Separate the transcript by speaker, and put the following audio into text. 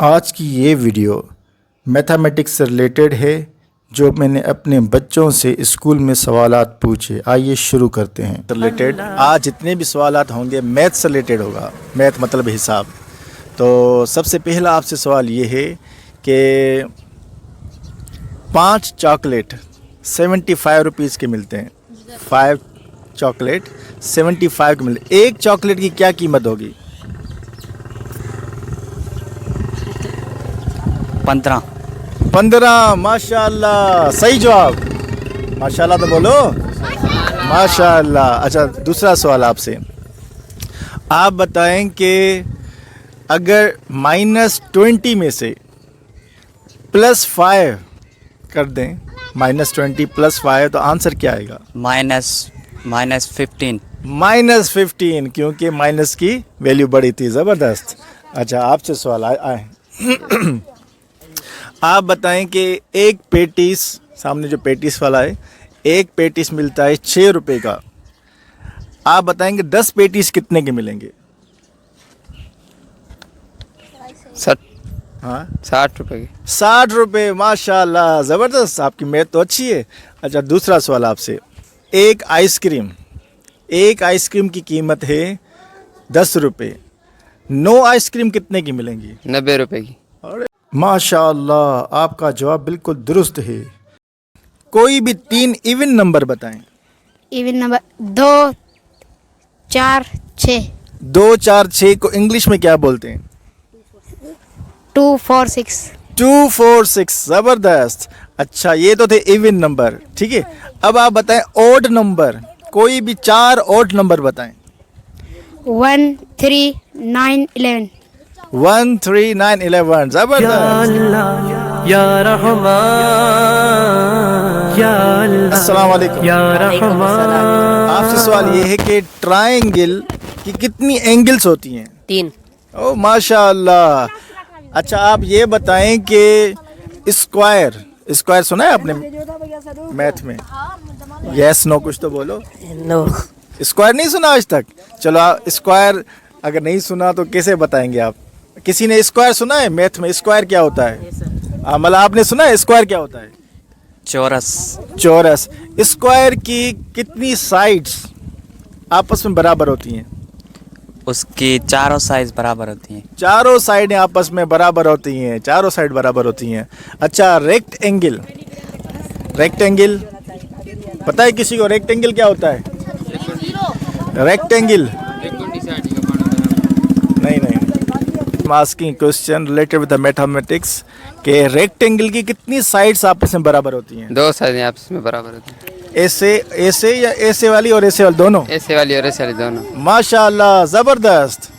Speaker 1: आज की ये वीडियो मैथमेटिक्स से रिलेटेड है, जो मैंने अपने बच्चों से स्कूल में सवालात पूछे। आइए शुरू करते हैं। रिलेटेड आज जितने भी सवालात होंगे मैथ से रिलेटेड होगा। मैथ मतलब हिसाब। तो सबसे पहला आपसे सवाल ये है कि 5 चॉकलेट 75 रुपीज़ के मिलते हैं। 5 चॉकलेट 75 के मिलते हैं। एक चॉकलेट की क्या कीमत होगी? 15। माशाल्लाह, सही जवाब। माशाल्लाह तो बोलो, माशाल्लाह। अच्छा, दूसरा सवाल आपसे। आप बताएं कि अगर -20 में से +5 कर दें, -20 +5 तो आंसर क्या आएगा?
Speaker 2: -15।
Speaker 1: -15, क्योंकि माइनस की वैल्यू बड़ी थी। ज़बरदस्त। अच्छा, आपसे सवाल आए। आप बताएं कि एक पेटीस, सामने जो पेटीस वाला है, एक पेटीस मिलता है 6 रुपये का। आप बताएंगे 10 पेटीस कितने के मिलेंगे?
Speaker 2: 60 रुपये की।
Speaker 1: 60 रुपये। माशाल्लाह, ज़बरदस्त। आपकी मैथ तो अच्छी है। अच्छा, दूसरा सवाल आपसे। एक आइसक्रीम की कीमत है 10 रुपये। 9 आइसक्रीम कितने की मिलेंगी?
Speaker 2: 90 रुपये की।
Speaker 1: माशाल्लाह, आपका जवाब बिल्कुल दुरुस्त है। कोई भी 3 इवन नंबर बताएं।
Speaker 3: Even number 2, 4, 6।
Speaker 1: 2, 4, 6 को इंग्लिश में क्या बोलते हैं?
Speaker 3: 2, 4, 6।
Speaker 1: 2, 4, 6। ज़बरदस्त। अच्छा, ये तो थे इवन नंबर, ठीक है। अब आप बताएं ऑड नंबर। कोई भी 4 ऑड नंबर बताएं।
Speaker 3: 1, 3, 9, 11।
Speaker 1: 1, 3, 9, 11। ज़बरदस्त।
Speaker 4: या रहमान या अल्लाह
Speaker 1: अस्सलाम वालेकुम।
Speaker 4: या रहमान।
Speaker 1: आपसे सवाल ये है कि ट्रायंगल की कितनी एंगल्स होती हैं?
Speaker 5: 3।
Speaker 1: ओ माशाल्लाह। अच्छा, आप ये बताएं कि स्क्वायर सुना है आपने मैथ में? यस नो कुछ तो बोलो।
Speaker 5: नो।
Speaker 1: स्क्वायर नहीं सुना आज तक? चलो, आप स्क्वायर अगर नहीं सुना तो कैसे बताएंगे आप? किसी ने स्क्वायर सुना है मैथ में? स्क्वायर क्या होता है? मतलब आपने सुना है स्क्वायर क्या होता है? चौरस। स्क्वायर की कितनी साइड्स आपस में बराबर होती हैं?
Speaker 2: उसकी चारों साइज बराबर होती हैं।
Speaker 1: चारों साइडें आपस में बराबर होती हैं। चारों साइड बराबर होती हैं। अच्छा, रेक्टेंगल पता है किसी को रेक्टेंगल क्या होता है? रेक्टेंगल नहीं। Asking question related with the mathematics के रेक्टेंगल की कितनी साइड्स आपस में बराबर होती हैं?
Speaker 2: 2 साइज आपस में बराबर होती हैं।
Speaker 1: ऐसे या ऐसे वाली और ऐसे वाली दोनों?
Speaker 2: ऐसे वाली और ऐसे वाली दोनों।
Speaker 1: माशाल्लाह, ज़बरदस्त।